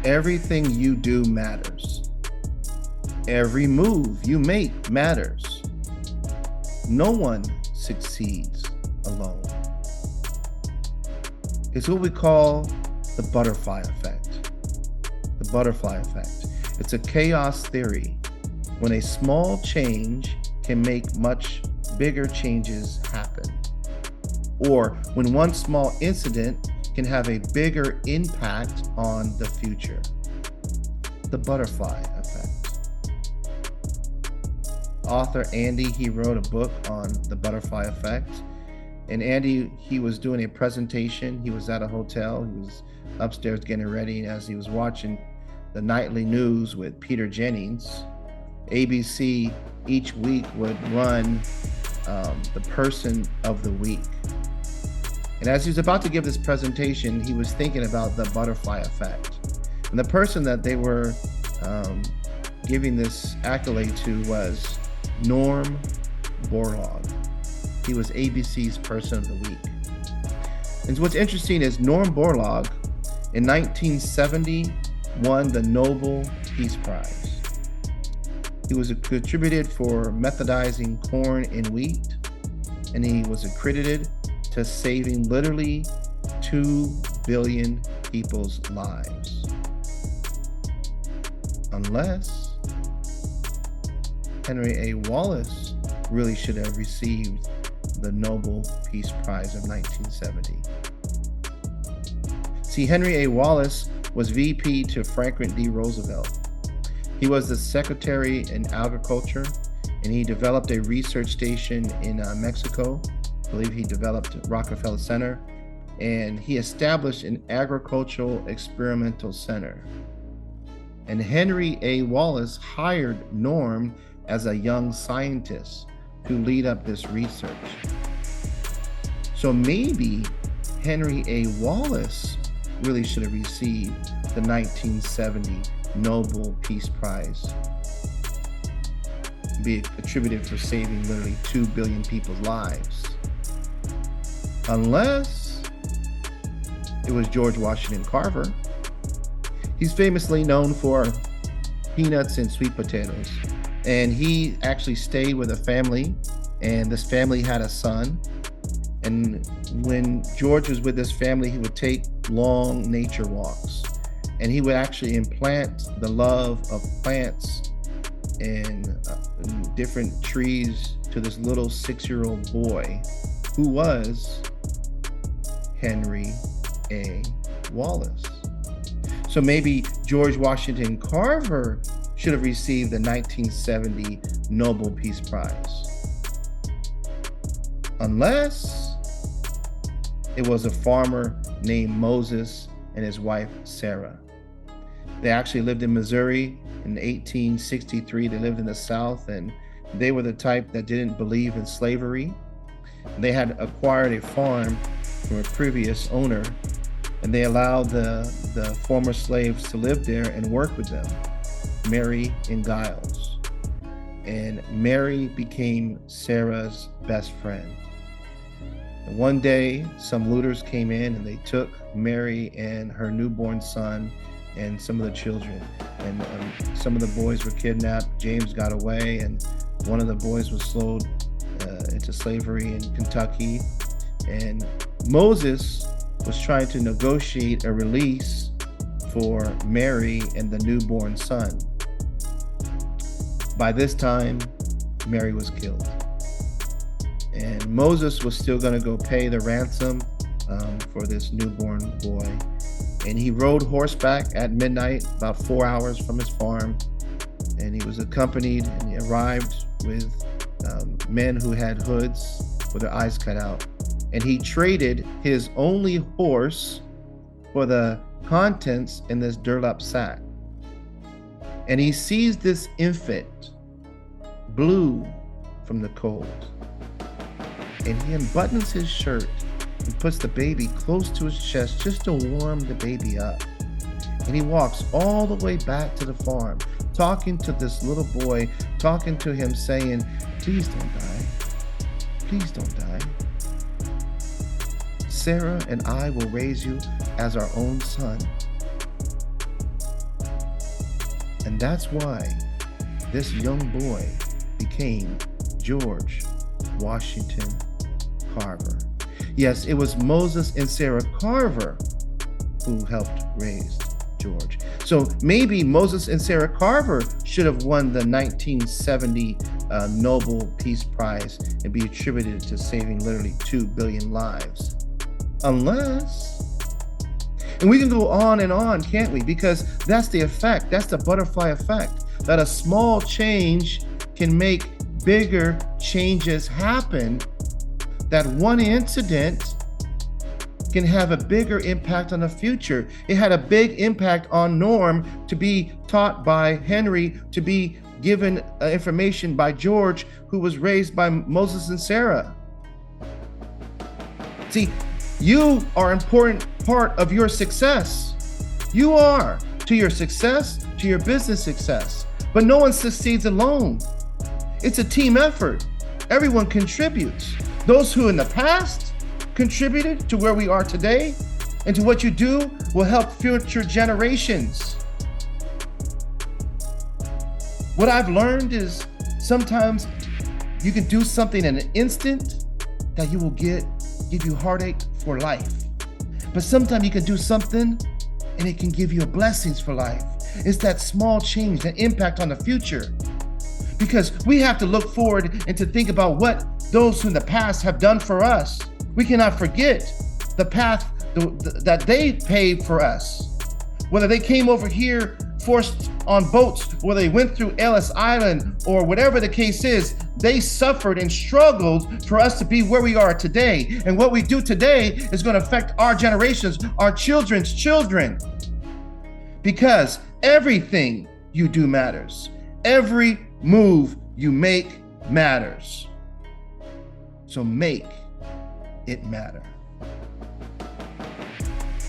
Everything you do matters. Every move you make matters. No one succeeds alone. It's what we call the butterfly effect. The butterfly effect. It's a chaos theory when a small change can make much bigger changes happen, or when one small incident can have a bigger impact on the future. The butterfly effect. Author Andy, he wrote a book on the butterfly effect. And Andy, he was doing a presentation. He was at a hotel. He was upstairs getting ready. And as he was watching the nightly news with Peter Jennings, ABC each week would run the person of the week. And as he was about to give this presentation, he was thinking about the butterfly effect. And the person that they were giving this accolade to was Norm Borlaug. He was ABC's Person of the Week. And what's interesting is Norm Borlaug in 1970 won the Nobel Peace Prize. He was attributed for methodizing corn and wheat, and he was accredited to saving literally 2 billion people's lives. Unless Henry A. Wallace really should have received the Nobel Peace Prize of 1970. See, Henry A. Wallace was VP to Franklin D. Roosevelt. He was the Secretary in Agriculture, and he developed a research station in Mexico. I believe he developed Rockefeller Center, and he established an agricultural experimental center. And Henry A. Wallace hired Norm as a young scientist to lead up this research. So maybe Henry A. Wallace really should have received the 1970 Nobel Peace Prize, be attributed for saving literally 2 billion people's lives. Unless it was George Washington Carver. He's famously known for peanuts and sweet potatoes. And he actually stayed with a family, and this family had a son. And when George was with this family, he would take long nature walks. And he would actually implant the love of plants and different trees to this little 6-year-old boy who was Henry A. Wallace. So maybe George Washington Carver should have received the 1970 Nobel Peace Prize. Unless it was a farmer named Moses and his wife Sarah. They actually lived in Missouri in 1863. They lived in the South, and they were the type that didn't believe in slavery. They had acquired a farm from a previous owner, and they allowed the former slaves to live there and work with them, Mary and Giles. And Mary became Sarah's best friend. And one day, some looters came in and they took Mary and her newborn son and some of the children. And some of the boys were kidnapped. James got away, and one of the boys was sold into slavery in Kentucky. And Moses was trying to negotiate a release for Mary and the newborn son. By this time, Mary was killed. And Moses was still going to go pay the ransom for this newborn boy. And he rode horseback at midnight, about 4 hours from his farm. And he was accompanied, and he arrived with men who had hoods with their eyes cut out. And he traded his only horse for the contents in this burlap sack. And he sees this infant, blue from the cold. And he unbuttons his shirt and puts the baby close to his chest just to warm the baby up. And he walks all the way back to the farm, talking to this little boy, talking to him, saying, "Please don't die. Please don't die. Sarah and I will raise you as our own son." And that's why this young boy became George Washington Carver. Yes, it was Moses and Sarah Carver who helped raise George. So maybe Moses and Sarah Carver should have won the 1970 Nobel Peace Prize and be attributed to saving literally 2 billion lives. Unless, and we can go on and on, can't we? Because that's the effect, that's the butterfly effect, that a small change can make bigger changes happen, that one incident can have a bigger impact on the future. It had a big impact on Norm to be taught by Henry, to be given information by George, who was raised by Moses and Sarah. See, you are an important part of your success. You are, to your success, to your business success. But no one succeeds alone. It's a team effort. Everyone contributes. Those who in the past contributed to where we are today and to what you do will help future generations. What I've learned is sometimes you can do something in an instant that you will give you heartache for life. But sometimes you can do something and it can give you blessings for life. It's that small change, that impact on the future. Because we have to look forward and to think about what those who in the past have done for us. We cannot forget the path that they paved for us. Whether they came over here forced on boats, whether they went through Ellis Island, or whatever the case is, they suffered and struggled for us to be where we are today. And what we do today is going to affect our generations, our children's children. Because everything you do matters. Every move you make matters. So make it matter.